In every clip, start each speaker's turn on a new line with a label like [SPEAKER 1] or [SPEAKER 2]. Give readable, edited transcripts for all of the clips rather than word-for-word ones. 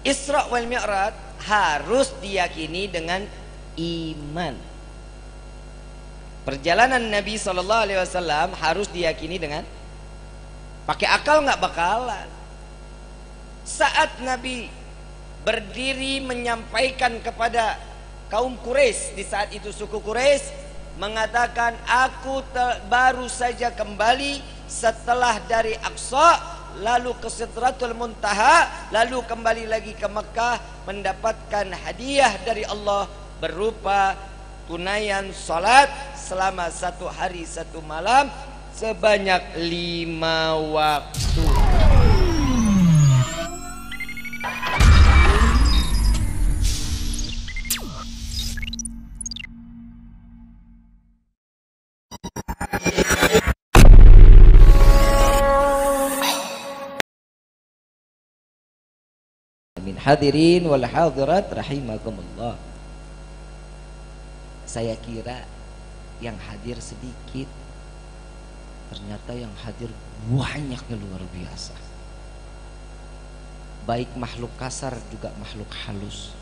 [SPEAKER 1] Isra wal Mi'raj harus diyakini dengan iman. Perjalanan Nabi SAW harus diyakini dengan pakai akal nggak bakalan. Saat Nabi berdiri menyampaikan kepada kaum Quraisy, di saat itu suku Quraisy mengatakan, aku baru saja kembali setelah dari Aqsa, lalu ke Sidratul Muntaha, lalu kembali lagi ke Mekah, mendapatkan hadiah dari Allah berupa tunaian salat selama 1 hari 1 malam sebanyak 5 waktu. Min hadirin wal hadirat rahimakumullah. Saya kira yang hadir sedikit, ternyata yang hadir banyaknya luar biasa. Baik makhluk kasar juga makhluk halus.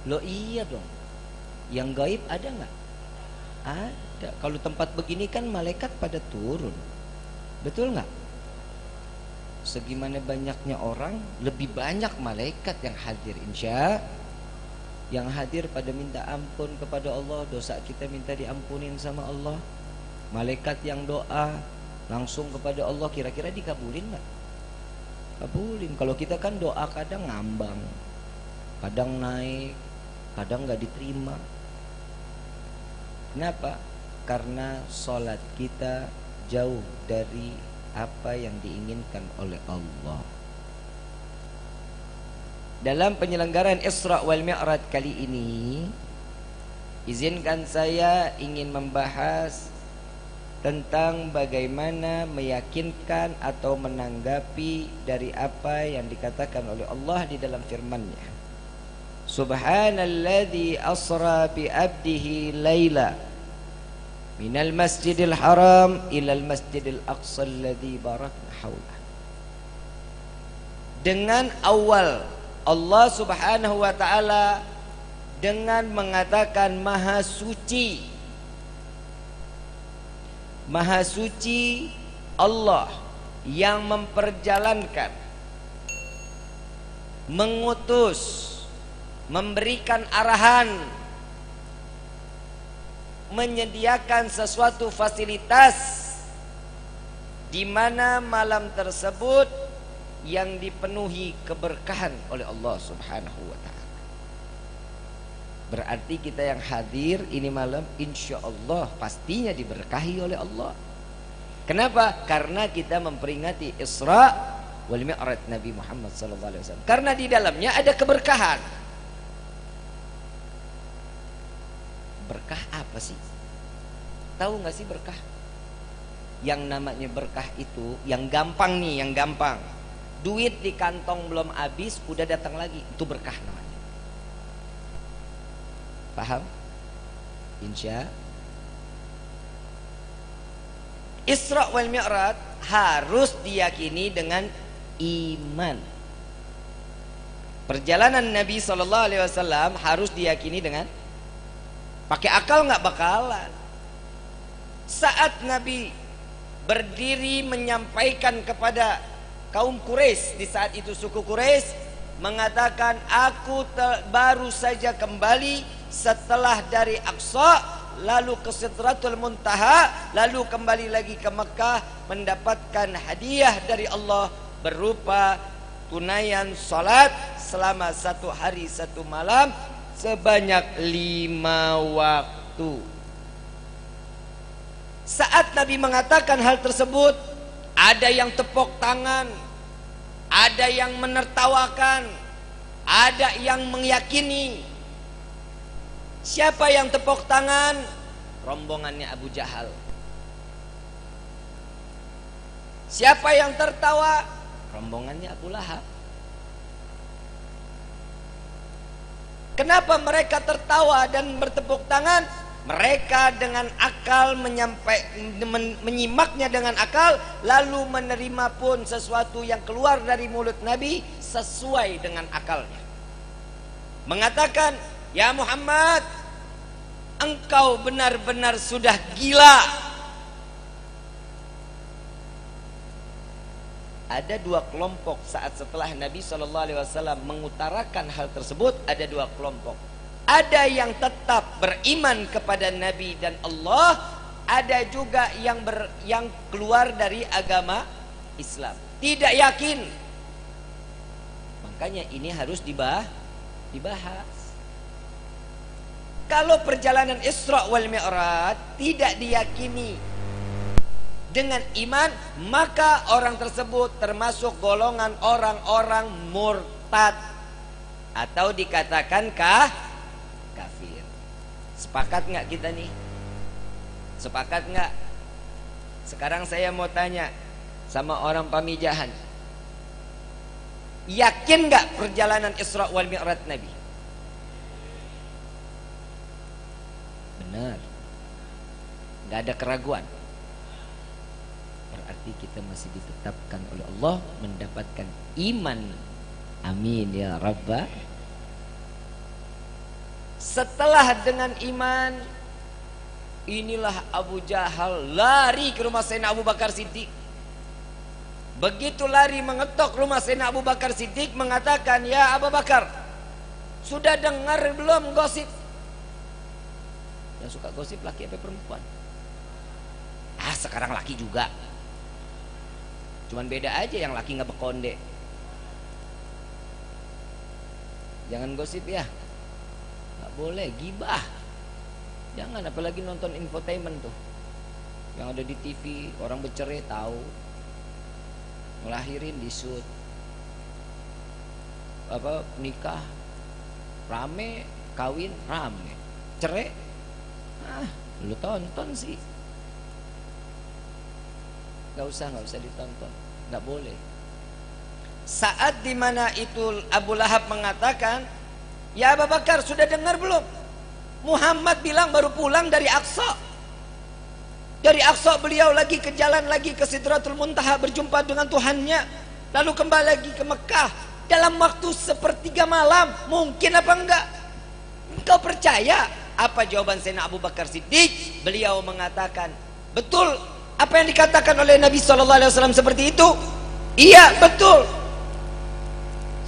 [SPEAKER 1] Loh iya dong, yang gaib ada nggak? Ada. Kalau tempat begini kan malaikat pada turun, betul nggak? Segimana banyaknya orang, lebih banyak malaikat yang hadir. Insya yang hadir pada minta ampun kepada Allah, dosa kita minta diampunin sama Allah. Malaikat yang doa langsung kepada Allah, kira-kira dikabulin nggak? Kabulin. Kalau kita kan doa kadang ngambang, kadang naik, kadang nggak diterima. Kenapa? Karena sholat kita jauh dari apa yang diinginkan oleh Allah. Dalam penyelenggaraan Isra wal Mi'raj kali ini, izinkan saya ingin membahas tentang bagaimana meyakinkan atau menanggapi dari apa yang dikatakan oleh Allah di dalam firman-Nya. Subhanalladzi asra bi 'abdihi laila minal masjidil haram ilal masjidil aqsa alladzi barakna haulah. Dengan awal Allah subhanahu wa ta'ala dengan mengatakan maha suci. Maha suci Allah yang memperjalankan, mengutus, memberikan arahan, menyediakan sesuatu fasilitas di mana malam tersebut yang dipenuhi keberkahan oleh Allah Subhanahu wa ta'ala. Berarti kita yang hadir ini malam insya Allah pastinya diberkahi oleh Allah. Kenapa? Karena kita memperingati Isra wal Mi'raj Nabi Muhammad SAW. Karena di dalamnya ada keberkahan. Berkah apa sih? Tahu gak sih berkah? Yang namanya berkah itu yang gampang nih, yang gampang. Duit di kantong belum habis udah datang lagi, itu berkah namanya. Paham? Insya Isra wal Mi'raj harus diyakini dengan iman. Perjalanan Nabi SAW harus diyakini dengan pakai akal nggak bakalan. Saat Nabi berdiri menyampaikan kepada kaum Quraisy, di saat itu suku Quraisy mengatakan, aku baru saja kembali setelah dari Aqsa, lalu ke Sidratul Muntaha, lalu kembali lagi ke Mekah, mendapatkan hadiah dari Allah berupa tunaian salat selama 1 hari 1 malam sebanyak 5 waktu. Saat Nabi mengatakan hal tersebut, ada yang tepuk tangan, ada yang menertawakan, ada yang meyakini. Siapa yang tepuk tangan? Rombongannya Abu Jahal. Siapa yang tertawa? Rombongannya Abu Lahab. Kenapa mereka tertawa dan bertepuk tangan? Mereka dengan akal menyimaknya dengan akal, lalu menerima pun sesuatu yang keluar dari mulut Nabi sesuai dengan akalnya. Mengatakan, ya Muhammad, engkau benar-benar sudah gila. Ada dua kelompok saat setelah Nabi SAW mengutarakan hal tersebut. Ada dua kelompok. Ada yang tetap beriman kepada Nabi dan Allah, ada juga yang keluar dari agama Islam, tidak yakin. Makanya ini harus dibahas. Kalau perjalanan Isra wal Mi'raj tidak diyakini dengan iman, maka orang tersebut termasuk golongan orang-orang murtad atau dikatakan kafir. Sepakat nggak kita nih? Sepakat nggak? Sekarang saya mau tanya sama orang Pamijahan, yakin nggak perjalanan Isra wal Mi'raj Nabi? Benar, nggak ada keraguan. Berarti kita masih ditetapkan oleh Allah mendapatkan iman. Amin ya Rabbah. Setelah dengan iman, inilah Abu Jahal lari ke rumah Sayyidina Abu Bakar Siddiq. Begitu lari mengetok rumah Sayyidina Abu Bakar Siddiq, mengatakan, ya Abu Bakar, sudah dengar belum gosip? Yang suka gosip laki apa perempuan? Sekarang laki juga, cuman beda aja, yang laki nggak bekonde. Jangan gosip ya, nggak boleh gibah, jangan, apalagi nonton infotainment tuh yang ada di TV, orang bercerai tahu, ngelahirin disut, nikah rame, kawin rame, cerai lu tonton sih, nggak usah ditonton, nggak boleh. Saat dimana itu Abu Lahab mengatakan, ya Abu Bakar, sudah dengar belum? Muhammad bilang baru pulang dari Aqsa. Dari Aqsa beliau lagi ke jalan lagi ke Sidratul Muntaha berjumpa dengan Tuhannya, lalu kembali lagi ke Mekah dalam waktu sepertiga malam. Mungkin apa enggak? Engkau percaya? Apa jawaban Sayyidina Abu Bakar Siddiq? Beliau mengatakan, betul apa yang dikatakan oleh Nabi SAW seperti itu? Iya, betul.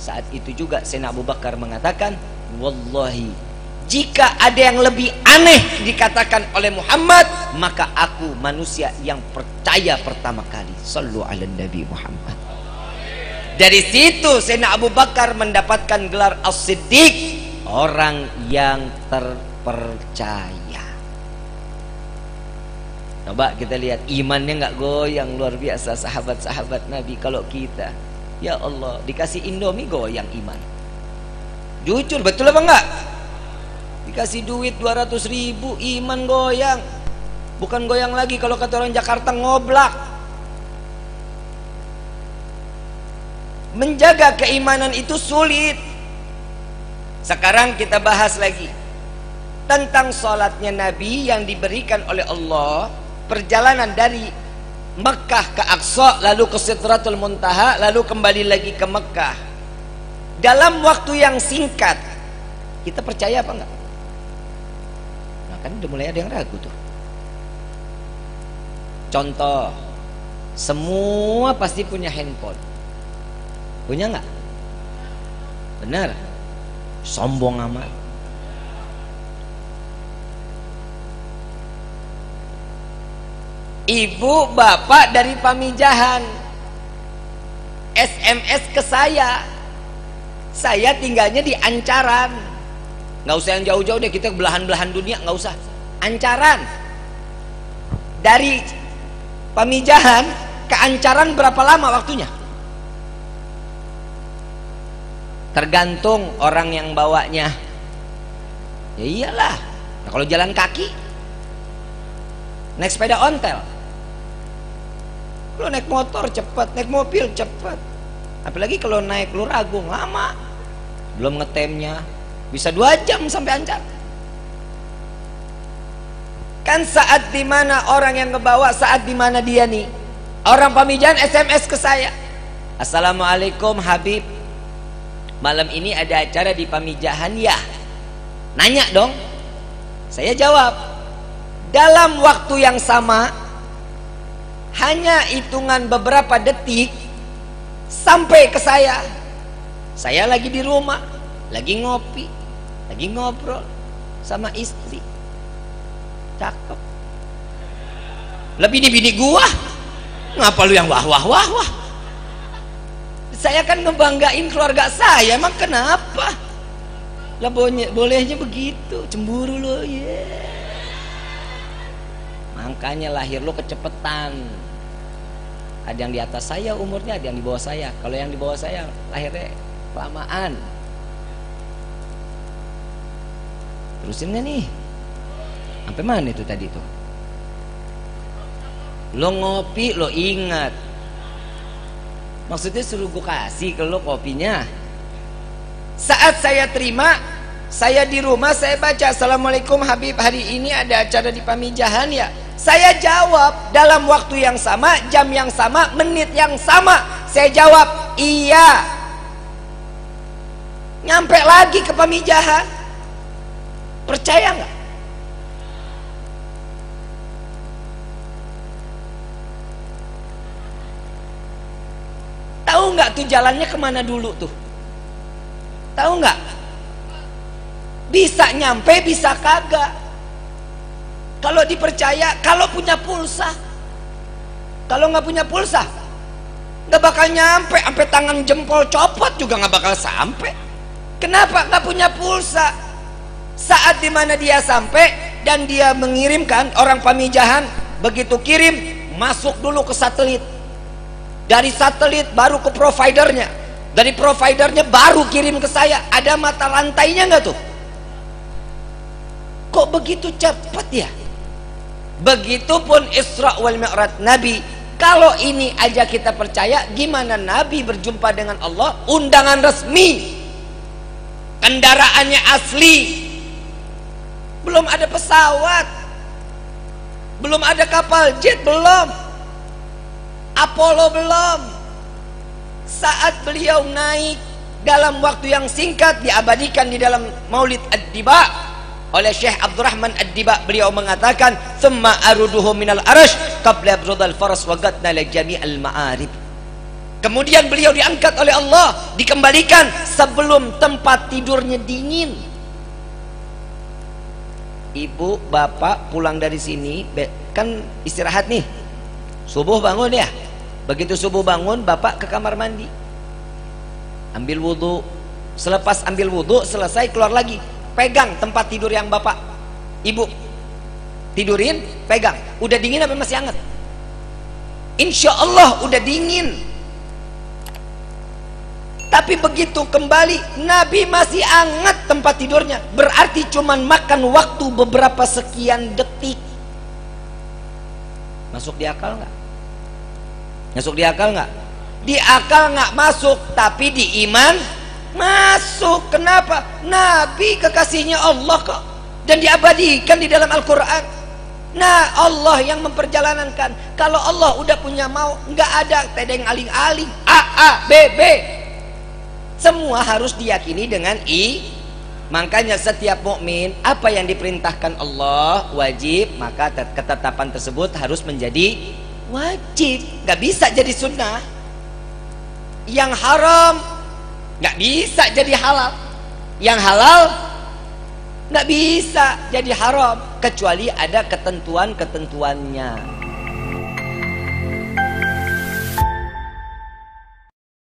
[SPEAKER 1] Saat itu juga Sayyidina Abu Bakar mengatakan, wallahi, jika ada yang lebih aneh dikatakan oleh Muhammad, maka aku manusia yang percaya pertama kali. Sallu ala Nabi Muhammad. Dari situ Sayyidina Abu Bakar mendapatkan gelar As-Siddiq, orang yang terpercaya. Coba kita lihat, imannya nggak goyang, luar biasa sahabat-sahabat Nabi. Kalau kita, ya Allah, dikasih Indomie goyang iman. Jujur, betul apa enggak? Dikasih duit 200.000 iman goyang. Bukan goyang lagi kalau kata orang Jakarta, ngoblak. Menjaga keimanan itu sulit. Sekarang kita bahas lagi tentang sholatnya Nabi yang diberikan oleh Allah. Perjalanan dari Mekah ke Aqsa, lalu ke Sidratul Muntaha, lalu kembali lagi ke Mekah dalam waktu yang singkat. Kita percaya apa enggak? Nah, kan udah mulai ada yang ragu tuh. Contoh, semua pasti punya handphone. Punya enggak? Benar? Sombong amat. Ibu bapak dari Pamijahan SMS ke saya tinggalnya di Ancaran. Nggak usah yang jauh-jauh deh, kita belahan-belahan dunia, nggak usah. Ancaran. Dari Pamijahan ke Ancaran berapa lama waktunya? Tergantung orang yang bawanya. Ya iyalah. Nah, kalau jalan kaki, naik sepeda ontel. Kalau naik motor cepat, naik mobil cepat. Apalagi kalau naik Luragung lama. Belum ngetemnya, bisa 2 jam sampai Ancar. Kan saat dimana orang yang ngebawa, saat dimana dia nih, orang pamijahan SMS ke saya, Assalamualaikum Habib, malam ini ada acara di pamijahan ya? Nanya dong. Saya jawab. Dalam waktu yang sama, hanya hitungan beberapa detik sampai ke saya. Saya lagi di rumah, lagi ngopi, lagi ngobrol sama istri. Cakep. Lebih di bini gua. Ngapa lu yang wah wah wah wah? Saya kan ngebanggain keluarga saya, emang kenapa? Lah bolehnya begitu, cemburu lo, Makanya lahir lo kecepetan. Ada yang di atas saya umurnya, ada yang di bawah saya. Kalau yang di bawah saya lahirnya kelamaan. Terusin gak nih? Sampai mana itu tadi tuh? Lo ngopi, lo ingat. Maksudnya suruh gue kasih ke lo kopinya. Saat saya terima, saya di rumah, saya baca, Assalamualaikum Habib, hari ini ada acara di pamijahan ya? Saya jawab dalam waktu yang sama, jam yang sama, menit yang sama. Saya jawab, iya. Nyampe lagi ke pamijahan. Percaya nggak? Tahu nggak tuh jalannya kemana dulu tuh? Tahu nggak? Bisa nyampe, bisa kagak. Kalau dipercaya, kalau punya pulsa. Kalau nggak punya pulsa, nggak bakal nyampe. Sampai tangan jempol copot juga nggak bakal sampai. Kenapa? Nggak punya pulsa. Saat dimana dia sampai dan dia mengirimkan, orang pamijahan begitu kirim, masuk dulu ke satelit. Dari satelit baru ke providernya, dari providernya baru kirim ke saya. Ada mata rantainya nggak tuh? Kok begitu cepat ya? Begitupun Isra wal Mi'raj Nabi. Kalau ini aja kita percaya, gimana Nabi berjumpa dengan Allah? Undangan resmi, kendaraannya asli, belum ada pesawat, belum ada kapal jet, belum Apollo, belum. Saat beliau naik, dalam waktu yang singkat diabadikan di dalam Maulid Ad-Diba oleh Syekh Abdurrahman Ad-Diba, beliau mengatakan, "Tsumma aruduhu minal arash qabla brudal faras wa gatna la jami'al ma'arib." Kemudian beliau diangkat oleh Allah, dikembalikan sebelum tempat tidurnya dingin. Ibu, bapak pulang dari sini kan istirahat nih, subuh bangun ya. Begitu subuh bangun, bapak ke kamar mandi, ambil wudhu. Selepas ambil wudhu selesai, keluar lagi, pegang tempat tidur yang bapak ibu tidurin, pegang. Udah dingin apa masih hangat? Insya Allah udah dingin. Tapi begitu kembali, Nabi masih hangat tempat tidurnya. Berarti cuman makan waktu beberapa sekian detik. Masuk di akal nggak? Masuk di akal nggak? Di akal nggak masuk, tapi di iman masuk. Kenapa? Nabi kekasihnya Allah kok, dan diabadikan di dalam Al-Quran. Nah, Allah yang memperjalankan. Kalau Allah udah punya mau, nggak ada tedeng aling-aling A, B, B. Semua harus diyakini dengan I. Makanya setiap mukmin, apa yang diperintahkan Allah wajib, maka ketetapan tersebut harus menjadi wajib. Nggak bisa jadi sunnah. Yang haram nggak bisa jadi halal. Yang halal nggak bisa jadi haram, kecuali ada ketentuan-ketentuannya.